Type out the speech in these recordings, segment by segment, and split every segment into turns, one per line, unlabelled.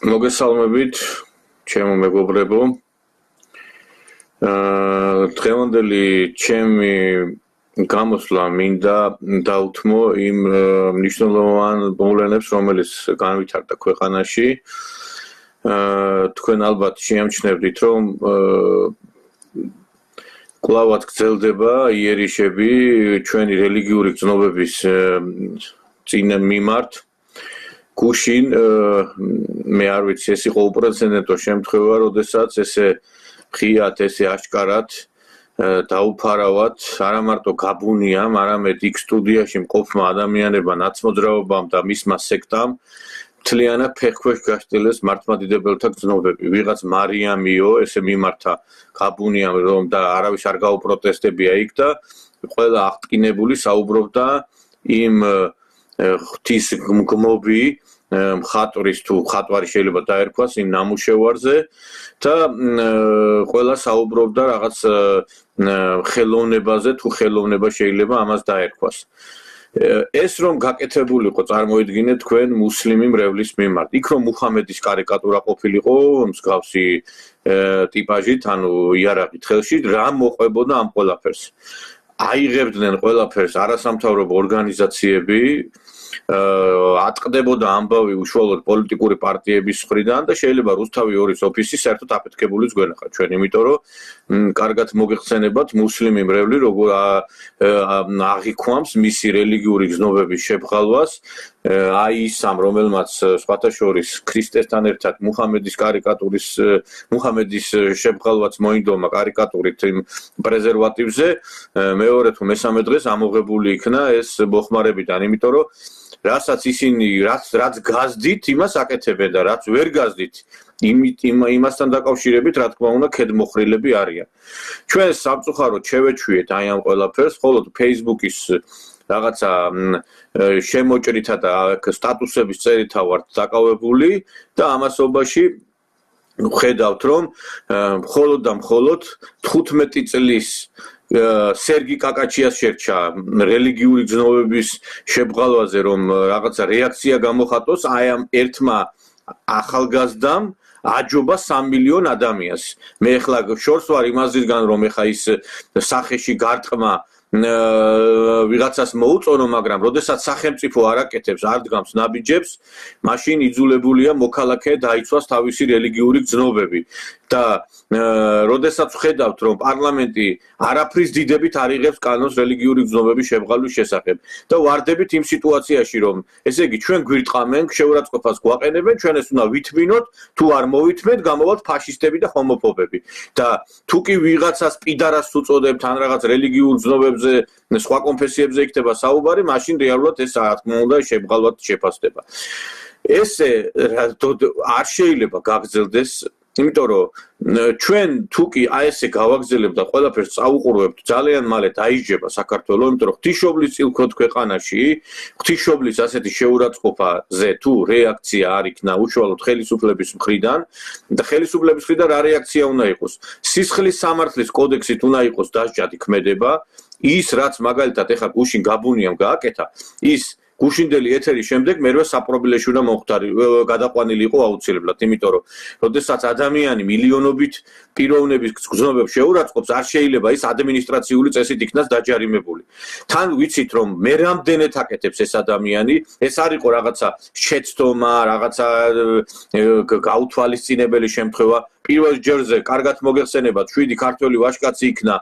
მოგესალმებით, ჩემო მეგობრებო. დღევანდელი ჩემი გამოსვლა მინდა დავუთმო იმ მნიშვნელოვან მოვლენებს, რომელიც განვითარდა ქვეყანაში. თქვენ ალბათ შეამჩნევდით, რომ კვლავად გრძელდება იერიშები ჩვენი რელიგიური გრძნობების წინ მიმართ. გუშინ მე არ ვიცი, ეს იყო უპრეცედენტო შემთხვევა, როდესაც ესე ღიად, ესე აშკარად დაუფარავად არა მარტო გაბუნიამ, არამედ იქ სტუდიაში მყოფმა ადამიანებმა, ნაცმოძრაობამ და მისმა სექტამ მთლიანად ფეხქვეშ გაშტილეს მართლმადიდებელთა გრძნობები. ვიღაც მარიამიო, ესე მიმართა გაბუნიამ, რომ და არავის არ გაუპროტესტებია იქ და ყველა აღტკინებული საუბრობდა იმ ღვთის გმობი მხატვრის თუ მხატვარი შეიძლება დაერქვას იმ ნამუშევარზე და ყველა საუბრობდა რაღაც ხელოვნებაზე თუ ხელოვნება შეიძლება ამას დაერქვას. ეს რომ გაკეთებულიყო, წარმოიდგინეთ თქვენ მუსლიმი მრევლის მიმართ. იქ რომ მუჰამედის კარიკატურა ყოფილიყო მსგავსი ტიპაჟით, ანუ იარაღით ხელში, რა მოყვებოდა ამ ყველაფერს. აიღებდნენ ყველაფერს არასამთავრობო ორგანიზაციები, ატყდებოდა ამბავი უშუალოდ პოლიტიკური პარტიების მხრიდან და შეიძლება რუსთავი 2-ის ოფისი საერთოდ აფეთქებულიც გვენახა ჩვენ, იმიტომ რომ კარგად მოგეხსენებათ მუსლიმი მრევლი როგორ აღიქვამს მისი რელიგიური გრძნობების შებრალვას, აი ისამ რომელმაც სხვათა შორის ქრისტესთან ერთად მუჰამედის შებრალვაც მოინდომა კარიკატურით იმ პრეზერვატივზე, მეორე თუ მესამე დღეს ამოღებული იქნა ეს მოხმარებიდან, იმიტომ რომ რასაც ისინი რაც გაზდით, იმას აკეთებენ და რაც ვერ გაზდით, იმასთან დაკავშირებით, რა თქმა უნდა, ქედმოხრილები არიან. ჩვენ სამწუხაროდ შევეჩვიეთ აი ამ ყველაფერს, ხოლო Facebook-ის რაღაცა შემოჭრითა და სტატუსების წერითა ვართ დაკავებული და ამასობაში ხედავთ, რომ მხოლოდ და მხოლოდ 15 წლის სერგი კაკაჩიას შერჩა რელიგიური გრძნობების შებრალვაზე, რომ რაღაცა რეაქცია გამოხატოს აი ამ ერთმა ახალგაზრდამ აჯობა 3 მილიონ ადამიანს. მე ახლა შორს ვარ იმაზისგან, რომ ახლა ის სახეში გარტყმა ვიღაცას მოუწონო, მაგრამ როდესაც სახელმწიფო არ აკეთებს, არ დგამს ნაბიჯებს, მაშინ იძულებულია მოქალაქე დაიცვას თავისი რელიგიური გრძნობები. და როდესაც ხედავთ, რომ პარლამენტი არაფრის დიდებით არ იღებს კანონს რელიგიური გრძნობების შებრალვის შესახებ და ვარდებით იმ სიტუაციაში, რომ ესე იგი ჩვენ გვირტყამენ, შეურაცხყოფას გვაყენებენ, ჩვენ ეს უნდა ვითმინოთ, თუ არ მოვითმეთ, გამოვალთ ფაშისტები და ჰომოფობები. და თუ კი ვიღაცას პიდარას უწოდებთ ან რაღაც რელიგიურ გრძნობებზე, სხვა კონფესიებზე იქნება საუბარი, მაშინ რეალურად ეს რა თქმა უნდა შებრალვად შეფასდება. ესე არ შეიძლება გაგრძელდეს, იმიტომ რომ ჩვენ თუ კი აი ესე გავაგზავნებთ და ყველაფერს წაუყურებთ, ძალიან მალე დაიჯება საქართველო, იმიტომ რომ ღვთისმშობლის წილქროთ ქვეყანაში, ღვთისმშობლის ასეთი შეურაცხყოფაზე თუ რეაქცია არ იქნა უშუალოდ ხელისუფლების მხრიდან და ხელისუფლების მხრიდან რა რეაქცია უნდა იყოს? სისხლის სამართლის კოდექსით უნდა იყოს დასჯადი ქმედება, ის რაც მაგალითად ეხა გუშინ გაბუნიამ გააკეთა, ის გუშინდელი ეთერის შემდეგ მერვე საპრობილეში უნდა გადაყვანილი იყო აუცილებლად, იმიტომ რომ როდესაც ადამიანი მილიონობით პიროვნების გრძნობებს შეურაცხყოფს, არ შეიძლება ის ადმინისტრაციული წესით იქნას დაჯარიმებული. თან ვიცით, რომ მე რამდენად აკეთებს ეს ადამიანი, ეს არ იყო რაღაცა შეცდომა, რაღაცა გაუთვალისწინებელი შემთხვევა. პირველ ჯერზე კარგად მოგეხსენებათ, 7 ქართველი ვაჟკაცი იქნა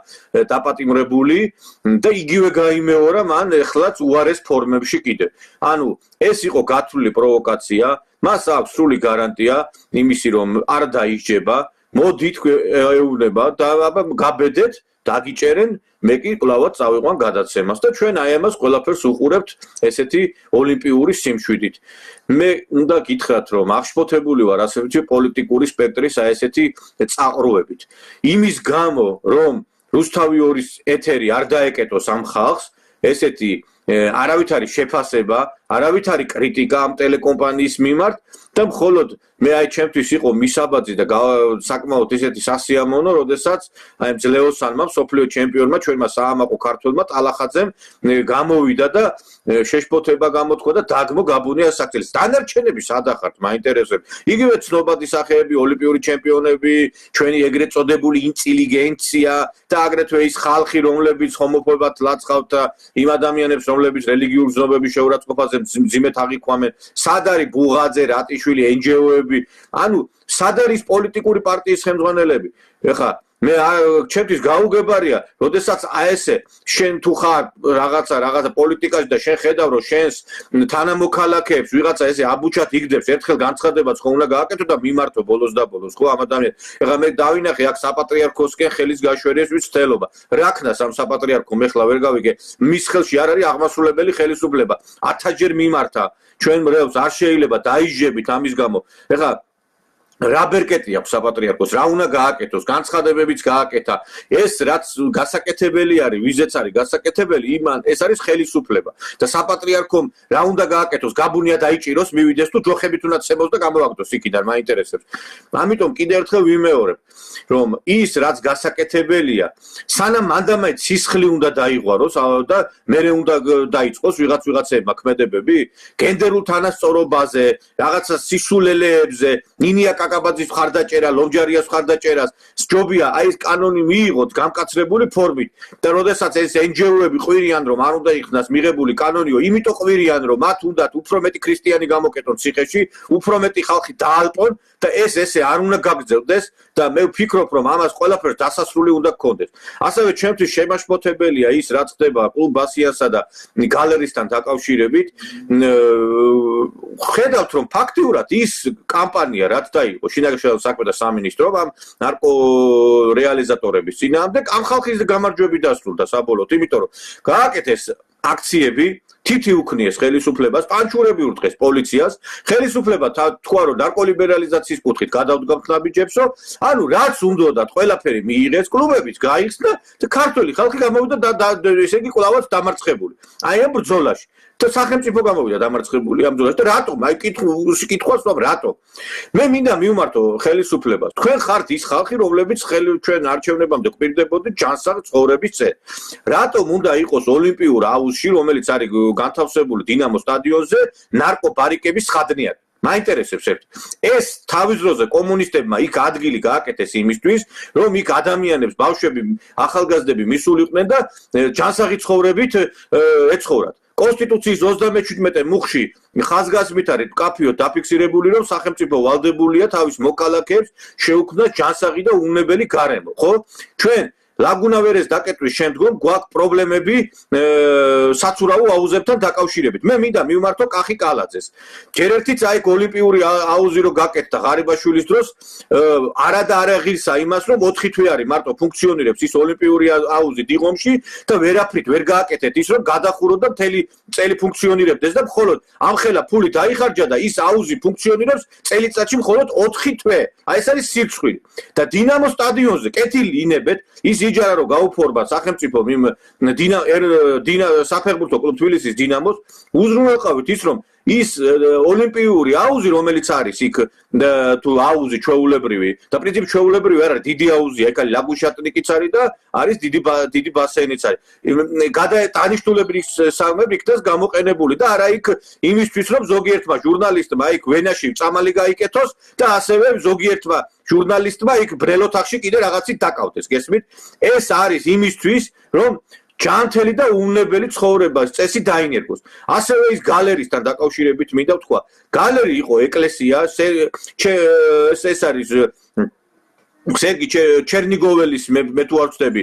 დაპატიმრებული და იგივე გაიმეორა მან ეხლაც უარეს ფორმებში კიდე. ანუ ეს იყო გათვლილი პროვოკაცია, მას აქვს სრული გარანტია იმისი, რომ არ დაიჯება, მოდით ეუბნება და გაბედეთ, დაგიჭერენ, მე კი კლავად წავიყვან გადაცემას და ჩვენ აი ამას ყველაფერს უყურებთ ესეთი ოლიმპიური სიმშვიდით. მე უნდა გითხრათ, რომ აღშფოთებული ვარ ასეთი პოლიტიკური სპექტრის აი ესეთი წაყრუებით. იმის გამო, რომ რუსთავი 2-ის ეთერი არ დაეკეტოს ამ ხალხს, ესეთი არავითარი შეფასება, არავითარი კრიტიკა ამ ტელეკომპანიის მიმართ და მხოლოდ მე აი ჩემთვის იყო მისაბაძი და საკმაოდ ისეთი სასიამოვნო, როდესაც აი ძლეოსანმა სოფლიო ჩემპიონმა ჩვენმა საამაყო ქართველმა ტალახაძემ გამოვიდა და შეშფოთება გამოთქვა და დაგმო გაბუნია საქციელს. დანარჩენები სად ახართ, მაინტერესებს. იგივე ცნობადი სახეები, ოლიმპიური ჩემპიონები, ჩვენი ეგრეთ წოდებული ინტელიგენცია და აგრეთვე ის ხალხი, რომლებიც ჰომოფობად ლაცხავთ იმ ადამიანებს, რომლებიც რელიგიურ ზნობების შეურაცხყოფაზე მძიმედ აღიქვამენ. სად არის ბუღაძე, რატიშვილი, NGO-ები, ანუ სად არის პოლიტიკური პარტიის ხელმძღვანელები? ეხლა მე ჩემთვის გაუგებარია, როდესაც აი ესე შენ თუ ხარ რაღაცა პოლიტიკაში და შენ ხედავ რომ შენს თანამოქალაქეებს ვიღაცა ესე აბუჩად იგდებს, ერთხელ განცხადებაც ხო უნდა გააკეთო და მიმართო ბოლოს და ბოლოს ხო ამ ადამიანს. ეხლა მე დავინახე აქ საპატრიარქოსკენ ხელის გაშვერეს ვის ცდელობა. რა ქნას ამ საპატრიარქომ ეხლა ვერ გავიგე, მის ხელში არ არის აღმასრულებელი ხელისუფლება. 1000-ჯერ მიმართა ჩვენ მრევლს არ შეიძლება დაიჟებით ამის გამო. ეხლა რა ბერკეტი აქვს საპატრიარქოს, რა უნდა გააკეთოს, განცხადებებიც გააკეთა. ეს რაც გასაკეთებელი არის, ვიზეც არის გასაკეთებელი, იმან ეს არის ხელისუფლება. და საპატრიარქომ რა უნდა გააკეთოს, გაბუნია დაიჭიროს, მივიდეს თუ ჯოხებით უნდა ცემოს და გამოვაგდოს იქიდან, მაინტერესებს. ამიტომ კიდევ ერთხელ ვიმეორებ, რომ ის რაც გასაკეთებელია, სანამ მანდამაინც სისხლი უნდა დაიღვაროს და მერე უნდა დაიწყოს ვიღაცებმა ქმედებები, გენდერულ თანასწორობაზე, რაღაცა სისულელეებზე, ნინია კაკაბაძის მხარდაჭერა, ლომჯარიას მხარდაჭერას, სჯობია აი ეს კანონი მიიღოთ გამკაცრებული ფორმით და როდესაც ეს NGO-ები ყვირიან რომ არ უნდა იქნას მიღებული კანონიო, იმიტომ ყვირიან რომ მათ უნდათ უფრო მეტი ქრისტიანი გამოკეტონ ციხეში, უფრო მეტი ხალხი დაალპონ და ეს ესე არ უნდა გაგრძელდეს და მე ვფიქრობ რომ ამას ყველაფერს დასასრული უნდა გქონდეს. ასევე ჩემთვის შემაშფოთებელია ის რაც ხდება კლუბ ბასიასა და გალერისთან დაკავშირებით. ხედავთ რომ ფაქტიურად ის კამპანია რაც დაიყო შინაგანშეულ საქმე და სამინისტრომ ამ ნარკო რეალიზატორების წინააღმდეგ ამ ხალხის გამარჯვებით დასრულდა საბოლოოდ, იმიტომ რომ გააკეთეს აქციები თითი უქნიეს ხელისუფლებას, პანჩურები ურტყეს პოლიციას, ხელისუფლება თქვა რომ ნარკოლიბერალიზაციის კუთხით გადავდგამთ ნაბიჯებსო, ანუ რაც უნდათ ყველაფერი მიიღეს, კლუბებიც გაიხსნა და ქართველი ხალხი გამოვიდა და ესე იგი კვლავაც დამარცხებული. აი ამ ბრძოლაში და სახელმწიფო გამოვიდა დამარცხებული ამ ბრძოლაში და რატომ? აი კითხვას ვამ რატომ? მე მინდა მივმართო ხელისუფლებას. თქვენ ხართ ის ხალხი, რომლებიც ჩვენ არჩევნებამდე ყვირდებოდით ჯანსაღ ცხოვრების წე. რატომ უნდა იყოს ოლიმპიურ აუზში, რომელიც არის განთავსებული დინამოს სტადიონზე, ნარკობარიკების ხადნიარი? მაინტერესებს ერთ. ეს თავის დროზე კომუნისტებმა იქ ადგილი გააკეთეს იმისთვის, რომ იქ ადამიანებს, ბავშვები, ახალგაზრდები მისულიყვნენ და ჯანსაღი ცხოვრებით ეცხოვრათ. კონსტიტუციის 37 მუხში ხაზგასმით არის კაფიო დაფიქსირებული, რომ სახელმწიფო ვალდებულია თავის მოკალაქეებს შეუქმნას ჯანსაღი და უნებელი გარემო, ხო? ჩვენ ლაგუნავერეს დაკეტვის შემდგომ გვაქვს პრობლემები საცურაო აუზებთან დაკავშირებით. მე მინდა მივმართო კახი კალაძეს. ჯერ ერთიც აი ოლიმპიური აუზი რო გაკეთდა ღარიბაშვილის დროს, არა და არა ღირსა იმას, რომ 4 თვე არის მარტო ფუნქციონირებს ის ოლიმპიური აუზი დიღომში და ვერაფრით ვერ გააკეთეთ ის, რომ გადახუროთ და მთელი წელი ფუნქციონირებდეს და მხოლოდ ამხელა ფული დაიხარჯა და ის აუზი ფუნქციონირებს წელიწადში მხოლოდ 4 თვე. აი ეს არის სირცხვილი. და დინამოს სტადიონზე კეთილი ინებეთ ის იჯარა რომ გაუფორმა სახელმწიფო საფეხბურთო კლუბ თბილისის დინამოს, უზრუნველყავით ის რომ ის ოლიმპიური აუზი რომელიც არის იქ თუ აუზი ჩვეულებრივი და პრინციპი ჩვეულებრივი არ არის, დიდი აუზია, ეგ არის ლაგუშატნიკიც არის და არის დიდი ბასეინიც არის. დანიშნულების სამები იქნას გამოყენებული და არა იქ იმისთვის რომ ზოგიერთმა ჟურნალისტმა იქ ვენაში წამალი გაიკეთოს და ასევე ზოგიერთმა ჟურნალისტმა იქ ბრელოთახში კიდე რაღაცით დაკავდეს, გესმით? ეს არის იმისთვის რომ ჯანმრთელი და უნებელი ცხოვრების წესი დაინერგოს. ასევე ის გალერისთან დაკავშირებით მინდა ვთქვა, გალერი იყო ეკლესია, ეს არის სერგი ჩერნიგოველის მე თუ არ ვწდები,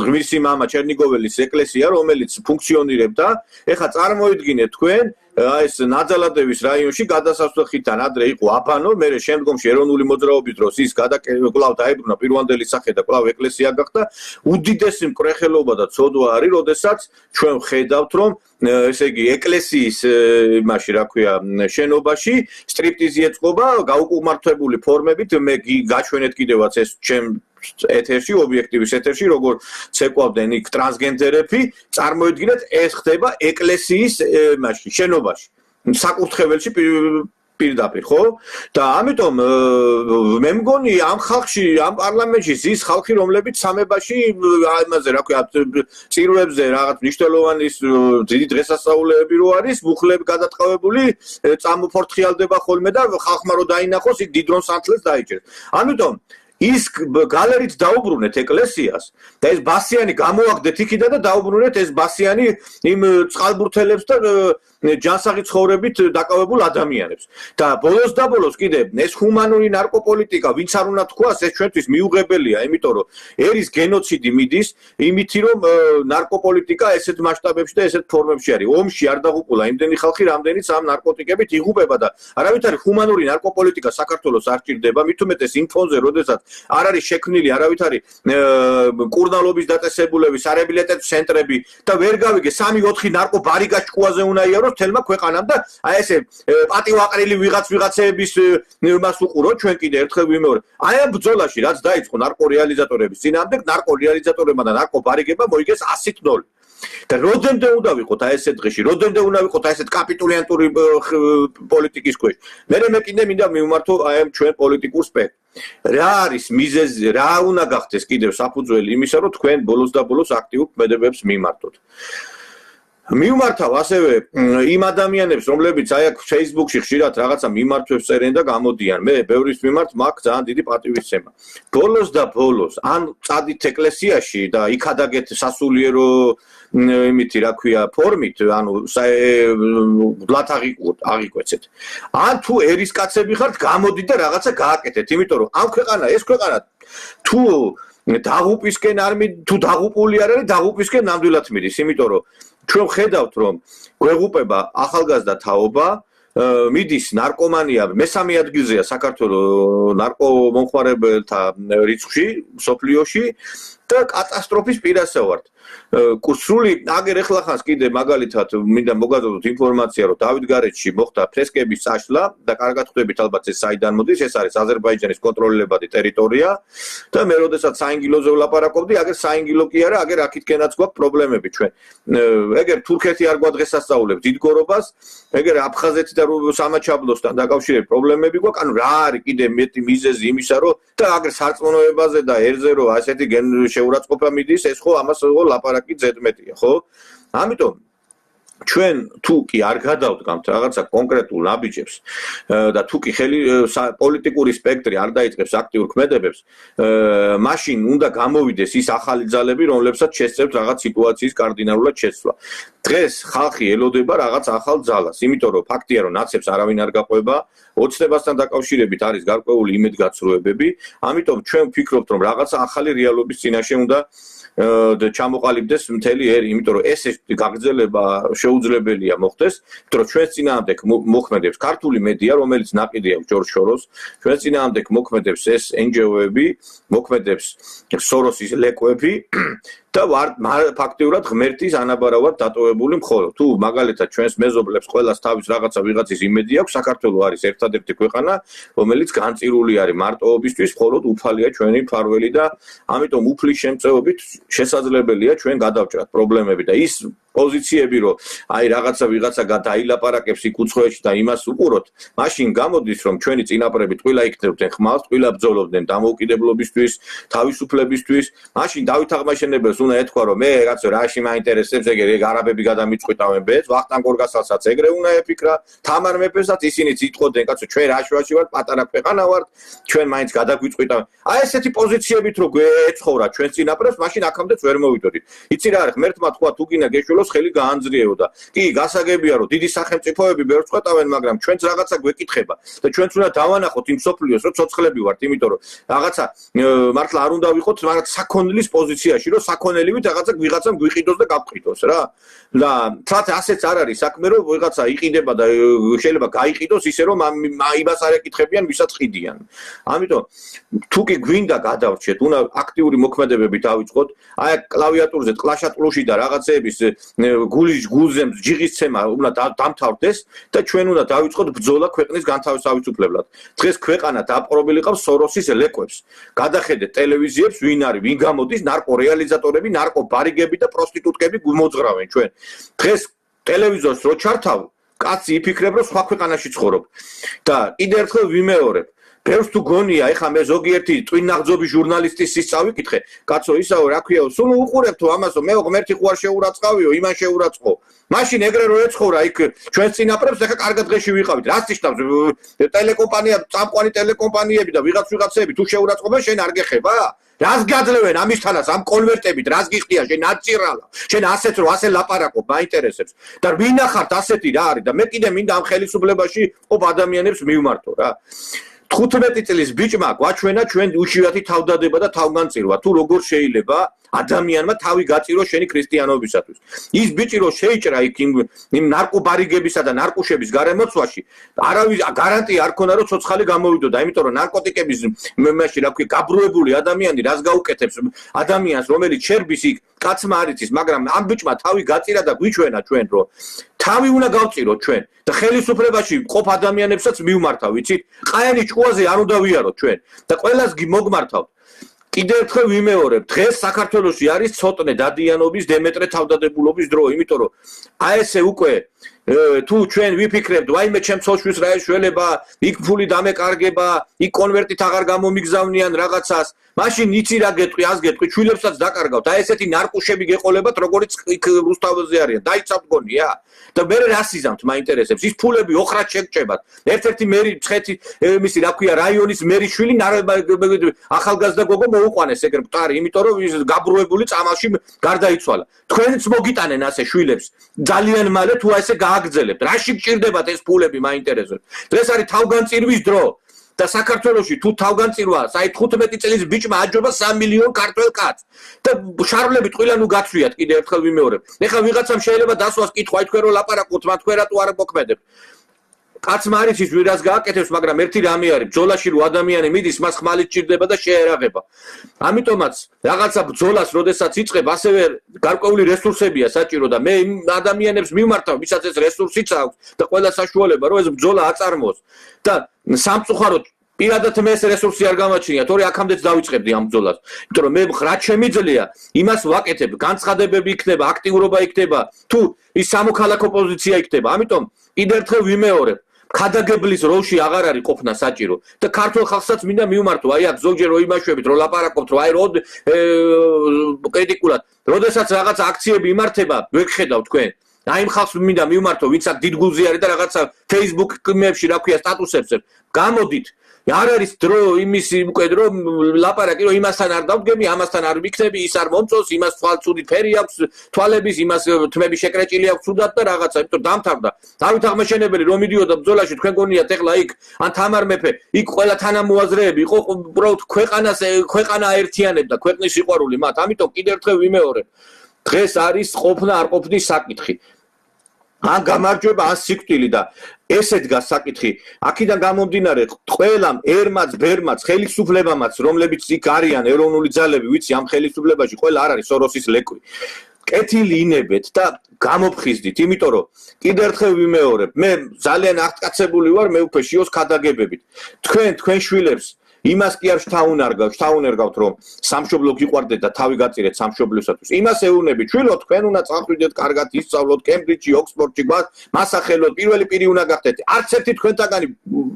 ღმისი მამა ჩერნიგოველის ეკლესია, რომელიც ფუნქციონირებდა. ეხლა წარმოიდგინეთ თქვენ ეს ნაძალადევის რაიონში გადასასვლელთან ადრე იყო აბანო, მერე შემდგომში ეროვნული მოძრაობის დროს ის კვლავ დაებრუნა პირვანდელი სახე და კვლავ ეკლესია გახდა. უდიდესი მკრეხელობა და ცოდვა არის, როდესაც ჩვენ ხედავთ, რომ ესე იგი ეკლესიის იმაში, რა ქვია, შენობაში სტრიპტიზი ეწყობა გაუკუმართებული ფორმებით. მე გაჩვენეთ კიდევაც ეს ეთერში, ობიექტივის ეთერში, როგორ ცეკვავდნენ იქ ტრანსგენდერები, წარმოიდგინეთ, ეს ხდება ეკლესიის მაშინ შენობაში, საკურთხეველში პირდაპირ, ხო? და ამიტომ მე მგონი ამ ხალხში, ამ პარლამენტში ის ხალხი, რომლებიც სამებაში იმაზე, რა ქვია, წირვებზე რაღაც მნიშვნელოვანი დიდი დღესასწაულები რო არის, მუხლები გადატყავებული, წამოფორთხიალდება ხოლმე და ხალხმა რო დაინახოს, იქ დიდრონ სანთლებს დაიჭერს. ამიტომ ის გალერით დაუბრუნეთ ეკლესიას და ეს ბასიანი გამოაგდეთ იქიდან და დაუბრუნეთ ეს ბასიანი იმ წყალბურთელებს და ჯანსაღი ცხოვრებით დაკავებულ ადამიანებს. და ბოლოს და ბოლოს კიდე ეს ჰუმანური ნარკოპოლიტიკა, ვინც არ უნდა თქვას, ეს ჩვენთვის მიუღებელია, იმიტომ რომ ერის გენოციდი მიდის იმითი, რომ ნარკოპოლიტიკა ესეთ მასშტაბებში და ესეთ ფორმებში არის. ომში არ დაღუპულა იმდენი ხალხი, რამდენიც ამ ნარკოტიკებით იღუპება და არავითარი ჰუმანური ნარკოპოლიტიკა საქართველოს არ ჭირდება, მით უმეტეს იმ ფონზე, როდესაც არ არის შექმნილი არავითარი კურნალობის დაწესებულები, სარეაბილიტაციო ცენტრები და ვერ გავიგე 3-4 ნარკობარი გაჭკუაზე უნდა იაროს თელმა ქვეყანამ და აი ესე პატივაყრილი ვიღაცეების მას უყუროთ ჩვენ კიდე ერთხელ ვიმეორე. აი ამ ბრძოლაში რაც დაიწყო ნარკორეალიზატორების წინააღმდეგ, ნარკორეალიზატორებმა და ნარკობარიგებმა მოიგეს 100-0. და როდემდე უნდა ვიყოთ აი ესეთ დღეში, როდემდე უნდა ვიყოთ აი ესეთ კაპიტულიანტური პოლიტიკის ქვეშ. მე კიდე მინდა მივმართო აი ამ ჩვენ პოლიტიკურ სპექტრს. რა არის მიზეზი, რა უნდა გახდეს კიდევ საფუძველი იმისა, რომ თქვენ ბოლოს და ბოლოს აქტიურ ქმედებებს მიმართოთ. მივმართავ ასევე იმ ადამიანებს, რომლებიც აი აქ Facebook-ში ხშირად რაღაცა მიმართვებს წერენ და გამოდიან. მე ბევრის მიმართ მაქვს ძალიან დიდი პატივისცემა. ბოლოს და ბოლოს ან წადით ეკლესიაში და იქ ადაგეთ სასულიერო იმითი, რა ქვია, ფორმით, ანუ ბლათ აღიკვეცეთ. ან თუ ერისკაცები ხართ, გამოდით და რაღაცა გააკეთეთ, იმიტომ რომ ამ ქვეყანა, ეს ქვეყანა თუ დაღუპისკენ არ თუ დაღუპული არ არის, დაღუპისკენ ნამდვილად მიდის, იმიტომ რომ ჩვენ ხედავთ, რომ გვეღუპება ახალგაზრდა თაობა, მიდის ნარკომანია, მესამე ადგილზეა საქართველოს ნარკომომხმარებელთა რიცხვში, მსოფლიოში და კატასტროფის პირასე ვართ. სრული აგერ ეხლახანს კიდე მაგალითად მინდა მოგადოთ ინფორმაცია, რომ დავითგარეჯში მოხდა ფრესკების წაშლა და კარგად ხვდებით ალბათ ეს საიდან მოდის, ეს არის აზერბაიჯანის კონტროლებადი ტერიტორია და მე როდესაც საინგილოზე ვლაპარაკობდი, აგერ საინგილო კი არა, აგერ აქითკენაც გვაქვს პრობლემები ჩვენ. ეგერ თურქეთი არ გვადღესასწაულებს დიდგორობას, ეგერ აფხაზეთი და სამაჩაბლოსთან დაკავშირებით პრობლემები გვაქვს, ანუ რა არის კიდე მეტი მიზეზი იმისა, რომ და აგერ სარწმუნოებაზე და ერზე რომ ასეთი შეურაცხყოფა მიდის, ეს ხო ამას ლაპარაკი ზედმეტია, ხო? ამიტომ ჩვენ თუ კი არ გადავდგამთ რაღაცა კონკრეტულ ნაბიჯებს და თუ კი პოლიტიკური სპექტრი არ დაიწყებს აქტიურ ქმედებებს, მაშინ უნდა გამოვიდეს ის ახალი ძალები, რომლებსაც შესწევთ რაღაც სიტუაციის კარდინალურად შეცვლა. დღეს ხალხი ელოდება რაღაც ახალ ძალას, იმიტომ რომ ფაქტია, რომ ნაცებს არავინ არ გაყვება, ოცნებასთან დაკავშირებით არის გარკვეული იმედგაცრუებები, ამიტომ ჩვენ ვფიქრობთ, რომ რაღაცა ახალი რეალობის წინაშე უნდა ჩამოყალიბდეს მთელი ერი, იმიტომ რომ ეს გაგრძელება შეუძლებელია მოხდეს, იმიტომ რომ ჩვენს წინააღმდეგ მოქმედებს ქართული მედია, რომელიც ნაყიდი აქვს ჯორჯ შოროს, ჩვენს წინააღმდეგ მოქმედებს ეს NGO-ები, მოქმედებს სოროსის ლეკვები და ფაქტიურად ღმერთის ანაბარავად დატოვებული მხოლოდ. თუ მაგალითად ჩვენს მეზობლებს ყველას თავის რაღაცა ვიღაცის იმედი აქვს, საქართველოს არის ერთადერთი ქვეყანა, რომელიც განწირული არის მარტოობისთვის, მხოლოდ უფალია ჩვენი მფარველი და ამიტომ უფლის შემწეობით შესაძლებელია ჩვენ გადავჭრათ პრობლემები და ის პოზიციები, რომ აი ვიღაცა დაილაპარაკებს იქ უცხოეთში და იმას უყუროთ, მაშინ გამოდის, რომ ჩვენი წინაპრები ტყილა იქნებდნენ ხმალს, ტყილა ბრძოლობდნენ დამოუკიდებლობისთვის, თავისუფლებისთვის, მაშინ დავით აღმაშენებელს უნდა ეთქვა, რომ მე კაცო რაში მაინტერესებს, ეგ არაბები გადამიწყვიტავენ ბედს, ვახტანგ გორგასალსაც ეგრე უნდა ეფიქრა, თამარ მეფესაც ისინიც იტყოდნენ, კაცო ჩვენ რაში ვართ, პატარა ქვეყანა ვართ, ჩვენ მაინც გადაგვიწყვიტავენ. აი ესეთი პოზიციებით რო გვეცხოვრა ჩვენ წინაპრებს, მაშინ აქამდეც ვერ მოვიდოდით. იცი რა არის, ღმერთმა თქვა თუ გინდა გეშველოს ხელი გაანძრიეოდა. კი, გასაგებია, რომ დიდი სახელმწიფოები ბევრს ყვეტავენ, მაგრამ ჩვენც რაღაცა გვეკითხება და ჩვენც უნდა დავანახოთ იმ სოფლიოს, რომ ცოცხლები ვართ, იმიტომ რომ რაღაცა მართლა არ უნდა ვიყოთ რაღაც საქონლის პოზიციაში, რომ საქონელივით რაღაცა ვიღაცამ გვიყიდოს და გავყიდოს რა. და თათ ასეც არ არის საქმე, რომ ვიღაცა იყიდება და შეიძლება გაიყიდოს ისე, რომ იმას არ ეკითხებიან, ვისაც ყიდიან. ამიტომ თუ კი გვინდა გადავრჩეთ, უნდა აქტიური მოქმედებები დავიწყოთ. აი კლავიატურზე კლაშატყლუში და რაღაცეების გულის გულზემ ჯიღის ცემა უნდა დამთავრდეს და ჩვენ უნდა დავიწყოთ ბრძოლა ქვეყნის განთავისუფლებლად. დღეს ქვეყანა დაპყრობილი ყავს სოროსის ლეკვებს. გადახედეთ ტელევიზიებს ვინ არის, ვინ გამოდის, ნარკორეალიზატორები, ნარკობარიგები და პროსტიტუტკები მოძღრავენ ჩვენ. დღეს ტელევიზორს რო ჩართავ, კაცი იფიქრებ რომ სხვა ქვეყანაში ცხოვრობ. და კიდევ ერთხელ ვიმეორებ ბევრს თუ გონია, ეხლა მე ზოგიერთი ტვინაღძობი ჟურნალისტის სისწავი კითხე, კაცო ისაო რა ქვია, სულ უყურებ თუ ამასო, მე ღმერთი ხوار შეურაცხავიო, იმან შეურაცხო. მაშინ ეგრე რო ეცხოვრა იქ ჩვენს წინაპრებს, ეხლა კარგად დღეში ვიყავით. რას ნიშნავს ტელეკომპანია, წამყვანი ტელეკომპანიები და ვიღაცები თუ შეურაცხყოფენ, შენ არ გეხება? რას გაძლევენ ამისთანაც ამ კონვერტებით, რას გიხდია შენ აწირალა. შენ ასეთ რო ასე ლაპარაკობ, მაინტერესებს. და ვინ ახართ ასეთი რა არის და მე კიდე მინდა ამ ხელისუფლებაში ყოფ ადამიანებს მივმართო რა. 15 წლის ბიჭმა გვაჩვენა ჩვენ უშიათი თავდადება და თავგანწირვა. თუ როგორ შეიძლება ადამიანმა თავი გაწიროს შენი ქრისტიანობისათვის. ის ბიჭი რო შეიჭრა იქ იმ ნარკობარიგებისა და ნარკუშების გარემოცვაში, არავის გარანტია არ ქონა რომ ცოცხალი გამოვიდოდა, იმიტომ რომ ნარკოტიკების მაშინ რა ქვია, გაბრუებული ადამიანი რას გაუკეთებს ადამიანს, რომელიც შერბის იქ კაცმა არ იცის, მაგრამ ამ ბიჭმა თავი გაწირა და გვიჩვენა ჩვენ რომ თავი უნდა გავწიროთ ჩვენ და ხელისუფლებაში ყოფ ადამიანებსაც მივმართავ, ვიცით? ყაენი ჭკუაზე არ უნდა ვიაროთ ჩვენ და ყველას მოგმართავთ. კიდევ ერთხელ ვიმეორებ, დღეს საქართველოში არის ცოტნე დადიანობის, დემეტრე თავდადებულობის დრო, იმიტომ რომ აი ესე უკვე თუ ჩვენ ვიფიქრებთ, ვაიმე ჩემ ცოლშვის რა ეშველება, იქ ფული დამეკარგება, იქ კონვერტით აღარ გამომიგზავნიან რაღაცას, მაშინ იცი რა გეტყვი, ას გეტყვი, ჩვილებსაც დაკარგავთ. აი ესეთი ნარკუშები გეყოლებათ, როგორიც იქ რუსთაველზე არიან. დაიცავთ გონია? და მე რა სიზამთ მაინტერესებს. ის ფულები ოხრად შეგჭებათ. ერთ-ერთი მერი ცხეთი მისი რა ქვია, რაიონის მერის შვილი ახალგაზრდა გოგო მოუყვანეს ეგრე მყარი, იმიტომ რომ ის გაბრუებული წამალში გარდაიცვალა. თქვენც მოგიტანენ ასე შვილებს. ძალიან მალე თუ ასე გააგრძელებთ. რაში გჭირდებათ ეს ფულები მაინტერესებს. დღეს არის თავგანწირვის დრო. და საქართველოში თუ თავგანწირვა, აი 15 წლის ბიჭმა აჯობა 3 მილიონ ქართველ კაცს. და შარვლები ტყილანუ გაცვიათ კიდე ერთხელ ვიმეორებ. ეხლა ვიღაცამ შეიძლება დასვას კითხვა, აი თქვენ რო ლაპარაკობთ, მათ თქვენ რატო არ მოგქმედებთ? კაცმა არის ის ვირას გააკეთებს, მაგრამ ერთი რამე არის, ბრძოლაში რო ადამიანი მიდის, მას ხმალი სჭირდება და შეერაღება. ამიტომაც რაღაცა ბრძოლას როდესაც იწყებ, ასევე გარკვეული რესურსებია საჭირო და მე ადამიანებს მივმართავ, ვისაც ეს რესურსიც აქვს და ყველა საშუალება, რომ ეს ბრძოლა აწარმოოს. და სამწუხაროდ პირადად მე ეს რესურსი არ გამაჩნია, თორე აქამდეც დავიწყებდი ამ ბრძოლას. იმიტომ რომ მე რა შემიძლია, იმას ვაკეთებ, განცხადებები იქნება, აქტიურობა იქნება, თუ ის სამოქალაქო პოზიცია იქნება. ამიტომ კიდევ ერთხელ ვიმეორებ, ქადაგებლის როლში აღარ არის ყოფნა საჭირო და ქართულ ხალხსაც მინდა მივმართო, აი აქ ზოგჯერ რო იმაშვებით, რო ლაპარაკობთ, რო აი რო კრიტიკულად, როდესაც რაღაც აქციები იმართება, ვეგხედავ თქვენ. აი იმ ხალხს მინდა მივმართო, ვინც აქ დიდგულზე არის და რაღაცა Facebook-ებში რა ქვია სტატუსებს, გამოდით. არ არის დრო იმის უკვე დრო ლაპარაკი რომ იმასთან არ დავდგები, ამასთან არ ვიქნები, ის არ მომწონს, იმას თვალწუდი ფერი აქვს, თვალების, იმას თმები შეკრეჭილი აქვს სუდად და რაღაცა, იმიტომ დამთავრდა. დავით აღმაშენებელი რომ მიდიოდა ბრძოლაში, თქვენ გონიათ ეხლა იქ ან თამარ მეფე, იქ ყველა თანამოაზრეები იყო, უბრალოდ ქვეყანა აერთიანებდა, ქვეყნის სიყვარული მათ. ამიტომ კიდევ ერთხელ ვიმეორებ. დღეს არის ყოფნა არ ყოფნის საკითხი. ან გამარჯვება, ან სიკვდილი და ესე დგას საკითხი. აქედან გამომდინარე, ყველამ ერმაც, ბერმაც, ხელისუფლებამაც, რომლებიც იქ არიან ეროვნული ძალები, ვიცი ამ ხელისუფლებაში ყველა არ არის სოროსის ლეკვი. კეთილი ინებეთ და გამოფხიზდით, იმიტომ რომ კიდევ ერთხელ ვიმეორებ, მე ძალიან აღტკაცებული ვარ, მე უკვე შიოს ქადაგებებით. თქვენ შვილებს იმას კი არ შთაუნერგავთ, რომ სამშობლო გიყვარდეთ და თავი გაწირეთ სამშობლოსათვის. იმას ეუბნები, შვილო, თქვენ უნდა წავხვიდეთ კარგად, ისწავლოთ კემბრიჯში, ოქსფორდში, მასახელოთ, პირველი პირი უნდა გახდეთ. არც ერთი თქვენთაგანი,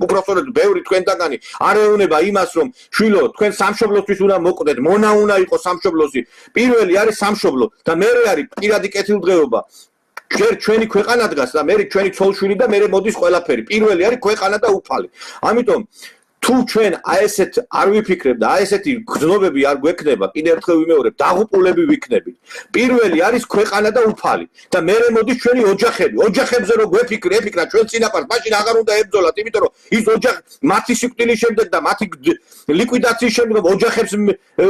უბრალოდ ბევრი თქვენთაგანი არ ეუბნება იმას, რომ შვილო, თქვენ სამშობლოსთვის უნდა მოკვდეთ, მონა უნდა იყოს სამშობლოსი. პირველი არის სამშობლო და მერე არის პირადი კეთილდღეობა. ჩვენი ქვეყანა დგას და მერე ჩვენი ცოლშვილი და მერე მოდის ყველაფერი. პირველი არის ქვეყანა და უფალი. ამიტომ თუ ჩვენ აი ესეთ არ ვიფიქრებ და აი ესეთი გზნობები არ გვექნება, კიდევ ერთხელ ვიმეორებ, დაღუპულები ვიქნებით. პირველი არის ქვეყანა და უფალი და მერე მოდის ჩვენი ოჯახები. ოჯახებზე რო გვეფიქრა ჩვენ წინაპარს, მაშინ აღარ უნდა ებრძოლათ, იმიტომ რომ ის მათი სიკვდილის შემდეგ და მათი ლიკვიდაციის შემდეგ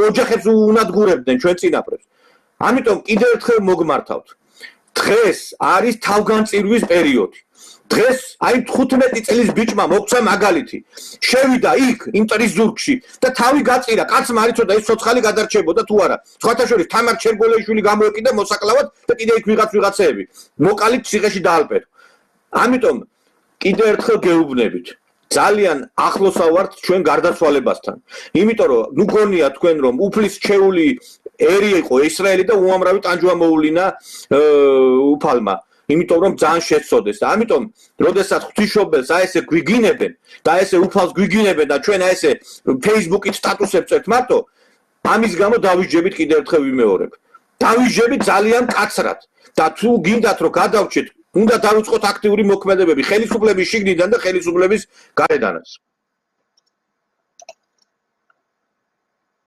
ოჯახებს უნადგურებდნენ ჩვენ წინაპრებს. ამიტომ კიდევ ერთხელ მოგმართავთ. დღეს არის თავგანწირვის პერიოდი. დღეს აი 15 წლის ბიჭმა მოგცა მაგალითი. შევიდა იქ იმპერიის ზურგში და თავი გაწირა, კაცმა არ იცოდა ეს ცოცხალი გადარჩებოდა თუ არა. სხვათა შორის თამარ ჩერგოლეიშვილი გამოეკიდა მოსაკლავად და კიდე იქ ვიღაცები მოკალით ციხეში დაალპერო. ამიტომ კიდე ერთხელ გეუბნებით. ძალიან ახლოსა ვართ ჩვენ გარდაცვალებასთან. იმიტომ რომ ნუ გონია თქვენ რომ უფლის ჩეული ერი იყო ისრაელი და უამრავი ტანჯვა მოულინა უფალმა. იმიტომ რომ ძალიან შეცოდეს და ამიტომ როდესაც ღვთისმშობელს აი ესე გვიგინებენ და ესე უფალს გვიგინებენ და ჩვენ აი ესე Facebook-ით სტატუსებს წერთ მარტო ამის გამო დავიჯებით კიდე ერთხელ ვიმეორებ. დავიჯებით ძალიან კაცრად და თუ გინდათ რომ გადავჭეთ უნდა დავიწყოთ აქტიური მოქმედებები ხელისუფლების შიგნიდან და ხელისუფლების გარედანაც.